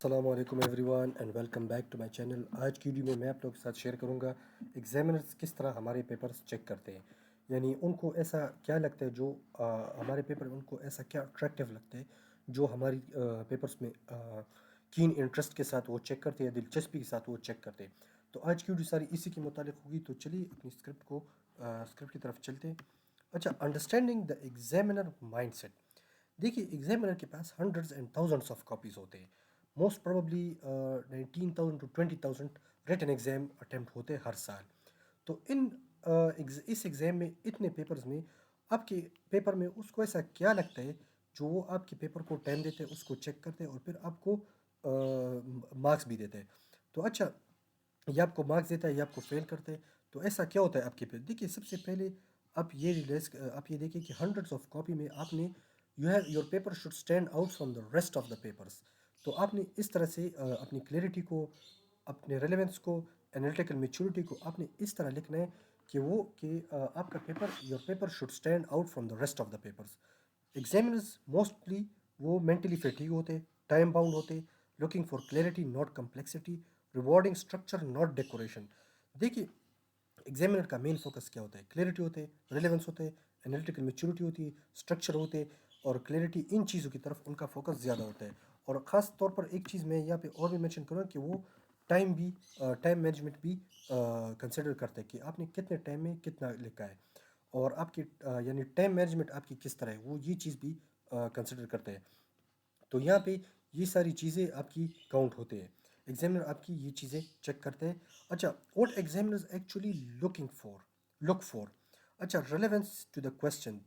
السلام علیکم everyone and welcome back to my channel. آج کی ویڈیو میں آپ لوگوں کے ساتھ شیئر کروں گا ایگزامنرز کس طرح ہمارے پیپرز چیک کرتے ہیں. یعنی ان کو ایسا کیا لگتا ہے جو ہمارے پیپر ان کو ایسا کیا اٹریکٹیو لگتا ہے جو ہماری پیپرز میں کین انٹرسٹ کے ساتھ وہ چیک کرتے ہیں, دلچسپی کے ساتھ وہ چیک کرتے ہیں. تو آج کی ویڈیو ساری اسی کے متعلق ہوگی. تو چلیے اپنی اسکرپٹ کی طرف چلتے ہیں. اچھا, understanding the examiner mindset. دیکھیے, ایگزامنر کے پاس hundreds and thousands of copies ہوتے ہیں. Most probably 19,000 to 20,000 written exam attempt ہوتے ہیں ہر سال. تو اس ایگزام میں اتنے پیپرز میں آپ کے پیپر میں اس کو ایسا کیا لگتا ہے جو وہ آپ کے پیپر کو ٹائم دیتے ہیں, اس کو چیک کرتے ہیں اور پھر آپ کو مارکس بھی دیتے ہیں. تو اچھا, یہ آپ کو مارکس دیتا ہے یا آپ کو فیل کرتے ہیں. تو ایسا کیا ہوتا ہے آپ کے پیپر. دیکھیے, سب سے پہلے آپ یہ دیکھیں کہ ہنڈریڈس آف کاپی میں آپ نے your paper should stand out from the rest of the papers. تو آپ نے اس طرح سے اپنی کلیئرٹی کو, اپنے ریلیونس کو, انالیٹیکل میچورٹی کو آپ نے اس طرح لکھنا ہے کہ آپ کا your paper should stand out from the rest of the papers. Examiners mostly وہ مینٹلی فیٹیگ ہوتے, ٹائم باؤنڈ ہوتے, looking for clarity not complexity, rewarding structure not decoration. دیکھیے, ایگزامنر کا مین فوکس کیا ہوتا ہے؟ کلیئرٹی ہوتے, ریلیونس ہوتے, انالیٹیکل میچورٹی ہوتی ہے, اسٹرکچر ہوتے, اور کلیئرٹی, ان چیزوں کی طرف ان کا فوکس زیادہ ہوتا ہے. اور خاص طور پر ایک چیز میں یہاں پہ اور بھی مینشن کروں کہ وہ ٹائم مینجمنٹ بھی کنسیڈر کرتے ہیں کہ آپ نے کتنے ٹائم میں کتنا لکھا ہے, اور آپ کی یعنی ٹائم مینجمنٹ آپ کی کس طرح ہے, وہ یہ چیز بھی کنسیڈر کرتے ہیں. تو یہاں پہ یہ ساری چیزیں آپ کی کاؤنٹ ہوتے ہیں. ایگزامنر آپ کی یہ چیزیں چیک کرتے ہیں. اچھا, what examiners actually look four. اچھا, ریلیونس ٹو دا کویسچن.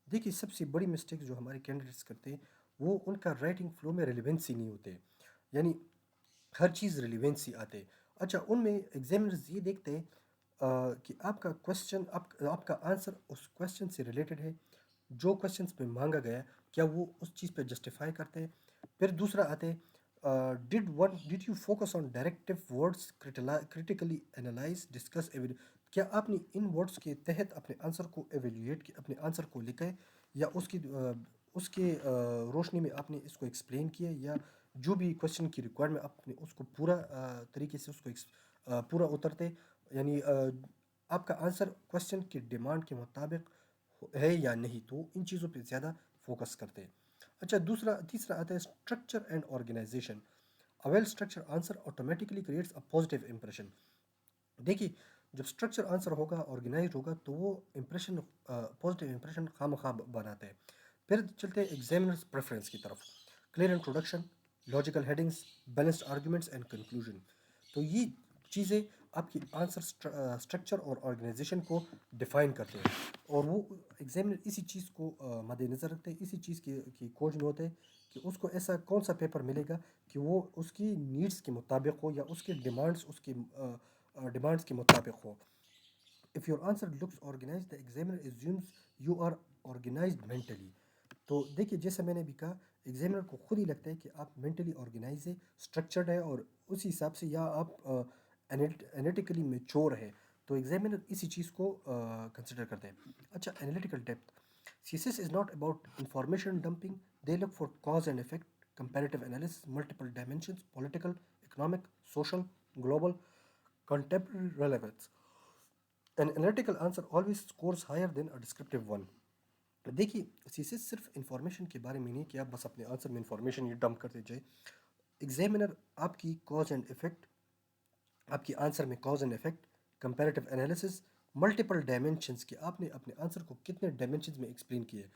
دیکھیے, سب سے بڑی مسٹیک جو ہمارے کینڈیڈیٹس کرتے ہیں وہ ان کا رائٹنگ فلو میں ریلیونسی نہیں ہوتے, یعنی ہر چیز ریلیونسی آتے. اچھا, ان میں ایگزامنرز یہ دیکھتے ہیں کہ آپ کا کویسچن, آپ کا آنسر اس کویسچن سے ریلیٹڈ ہے, جو کویسچنس پہ مانگا گیا کیا وہ اس چیز پہ جسٹیفائی کرتے ہیں. پھر دوسرا آتے, did you focus on directive words, critically analyse, discuss, کیا آپ نے ان ورڈس کے تحت اپنے آنسر کو ایویلیویٹ کیا, اپنے آنسر کو لکھا ہے, یا اس کے روشنی میں آپ نے اس کو ایکسپلین کیا, یا جو بھی کویسچن کی ریکوائرمنٹ آپ نے اس کو پورا طریقے سے اس کو پورا اترتے, یعنی آپ کا آنسر کویسچن کی ڈیمانڈ کے مطابق ہے یا نہیں. تو ان چیزوں پہ زیادہ فوکس کرتے ہیں. اچھا, تیسرا آتا ہے structure and organisation. A well structured answer automatically creates a positive impression. دیکھیے, جب اسٹرکچر آنسر ہوگا, آرگنائزڈ ہوگا, تو وہ پازیٹیو امپریشن خام خواہ بناتا ہے. پھر چلتے ہیں ایگزامنرز پریفرنس کی طرف. Clear introduction, logical headings, balanced arguments and conclusion. تو یہ چیزیں آپ کی آنسر اسٹرکچر اور آرگنائزیشن کو ڈیفائن کرتے ہیں, اور وہ ایگزامنر اسی چیز کو مد نظر رکھتے ہیں, اسی چیز کی کھوج میں ہوتے ہیں کہ اس کو ایسا کون سا پیپر ملے گا کہ وہ اس کی نیڈس کے مطابق ہو, یا اس کی ڈیمانڈس کے مطابق ہو. If your answer looks organized, the examiner assumes you are organized mentally. تو دیکھیے, جیسا میں نے بھی کہا, ایگزامنر کو خود ہی لگتا ہے کہ آپ مینٹلی آرگنائز ہے, اسٹرکچرڈ ہے, اور اسی حساب سے یا آپ انالیٹیکلی میچور ہے. تو ایگزامنر اسی چیز کو کنسیڈر کرتے ہیں. اچھا, analytical depth. CSS is not about information dumping. They look for cause and effect, comparative analysis, multiple dimensions, political, economic, social, global, contemporary relevance. An analytical answer always scores higher than a descriptive one. دیکھیے, CSS صرف information کے بارے میں نہیں کہ آپ بس اپنے آنسر میں انفارمیشن یہ ڈمپ کرتے جائے. ایگزامنر آپ کی کاز اینڈ افیکٹ, آپ کی آنسر میں cause and effect, comparative analysis, multiple dimensions, کہ آپ نے اپنے آنسر کو کتنے ڈائمینشنز میں ایکسپلین کیے,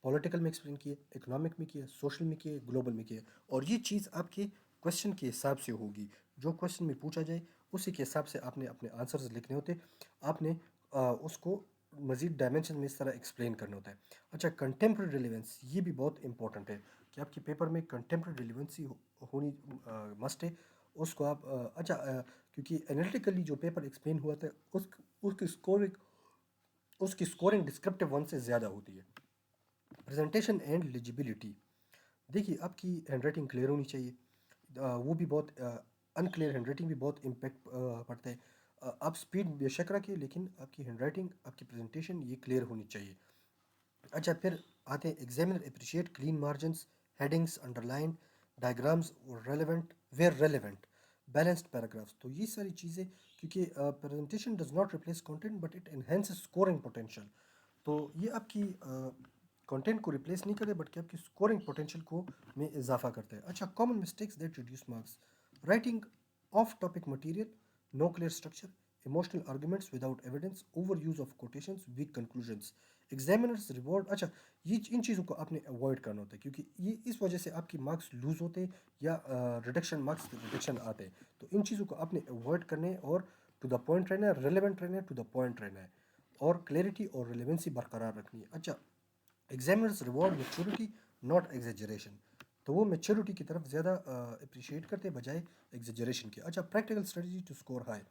پولیٹیکل میں ایکسپلین کیے, اکنامک میں کیے, سوشل میں کیے, گلوبل میں کیے. اور یہ چیز آپ کے کویشچن کے حساب سے ہوگی, جو کویشچن میں پوچھا جائے اسی کے حساب سے آپ نے اپنے آنسرز لکھنے ہوتے, آپ نے اس کو مزید ڈائمینشن میں اس طرح ایکسپلین کرنا ہوتا ہے. اچھا, کنٹمپرری ریلیونس, یہ بھی بہت امپورٹنٹ ہے کہ آپ کے پیپر میں کنٹمپرری ریلیونسی ہونی مسٹ ہے. اس کو آپ کیونکہ انالیٹیکلی جو پیپر ایکسپلین ہوا تھا اس کی اسکورنگ ڈسکرپٹیو ون سے زیادہ ہوتی ہے. Presentation and legibility. دیکھیے, آپ کی ہینڈ رائٹنگ کلیئر ہونی چاہیے, وہ بھی بہت انکلیئر ہینڈ رائٹنگ بھی بہت امپیکٹ پڑتا ہے. آپ سپیڈ بے شک رکھیں, لیکن آپ کی ہینڈ رائٹنگ, آپ کی پریزنٹیشن یہ کلیئر ہونی چاہیے. اچھا, پھر آتے ہیں examiner appreciate clean margins, headings under line, diagrams relevant, where relevant, balanced paragraphs. تو یہ ساری چیزیں، کیونکہ presentation does not replace content but it enhance scoring potential. تو یہ آپ کی کانٹینٹ کو ریپلیس نہیں کرے بلکہ آپ کی اسکورنگ پوٹینشیل کو میں اضافہ کرتا ہے. اچھا، common mistakes that reduce marks: writing off topic material, no clear structure, emotional arguments without evidence, over use of quotations, weak conclusions. Examiners reward, اچھا یہ ان چیزوں کو آپ نے اوائڈ کرنا ہوتا ہے کیونکہ یہ اس وجہ سے آپ کی مارکس لوز ہوتے ہیں یا ریڈکشن آتے ہیں. تو ان چیزوں کو آپ نے اوائڈ کرنے ہیں اور ٹو دا پوائنٹ رہنا ہے، ریلیونٹ رہنا ہے، ٹو دا پوائنٹ رہنا ہے، اور کلیئرٹی اور ریلیونسی برقرار رکھنی ہے. اچھا، examiners reward maturity not exaggeration. تو وہ میچورٹی کی طرف زیادہ اپریشیٹ کرتے بجائے ایگزیجریشن کے. اچھا، practical strategy to score high.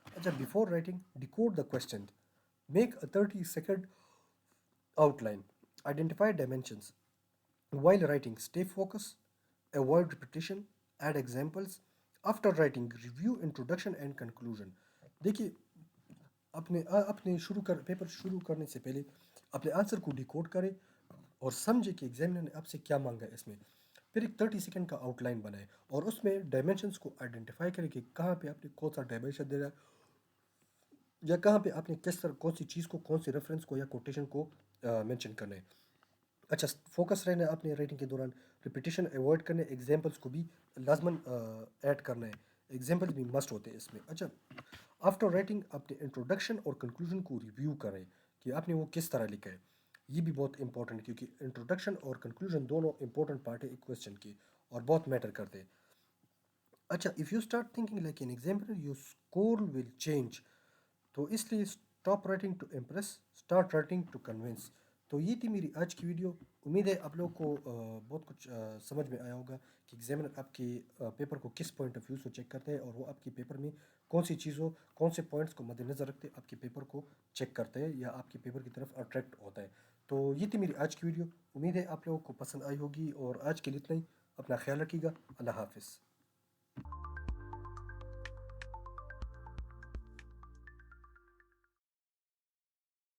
اچھا، before writing decode the question, make a 30 second outline, identify dimensions. While writing stay focus, avoid repetition, add examples. After writing review introduction and conclusion. دیکھیے، اپنے paper شروع کرنے سے پہلے اپنے answer کو decode کرے اور سمجھے کہ ایگزامنر نے آپ سے کیا مانگا ہے اس میں. پھر ایک 30 سیکنڈ کا آؤٹ لائن بنائے اور اس میں ڈائمینشنس کو آئیڈینٹیفائی کرے کہ کہاں پہ آپ نے کون سا ڈائمینشن دینا ہے یا کہاں پہ آپ نے کس طرح کون سی چیز کو، کون سی ریفرنس کو یا کوٹیشن کو مینشن کرنا ہے. اچھا، فوکس رہنا ہے اپنے رائٹنگ کے دوران، ریپیٹیشن ایوائڈ کرنے، ایگزامپلس کو بھی لازماً ایڈ کرنا ہے، ایگزامپل بھی مسٹ ہوتے ہیں اس میں. اچھا، آفٹر رائٹنگ اپنے انٹروڈکشن اور کنکلوژن کو ریویو کریں کہ آپ نے وہ کس طرح لکھا ہے. یہ بھی بہت امپورٹنٹ ہے کیونکہ انٹروڈکشن اور کنکلوژن دونوں امپورٹنٹ پارٹ ہے ایک کویسچن کی اور بہت میٹر کرتے ہیں. اچھا، if you start thinking like an example your score will change. تو اس لیے stop writing to impress, start writing to convince. تو یہ تھی میری آج کی ویڈیو. امید ہے آپ لوگوں کو بہت کچھ سمجھ میں آیا ہوگا کہ ایگزامنر آپ کے پیپر کو کس پوائنٹ آف ویو سے چیک کرتے ہیں اور وہ آپ کے پیپر میں کون سی چیزوں، کون سے پوائنٹس کو مد نظر رکھتے آپ کے پیپر کو چیک کرتے ہیں یا آپ کے پیپر کی طرف اٹریکٹ ہوتا ہے. تو یہ تھی میری آج کی ویڈیو. امید ہے آپ لوگوں کو پسند آئی ہوگی اور آج کے لیے اتنا ہی. اپنا خیال رکھیے گا. اللہ حافظ.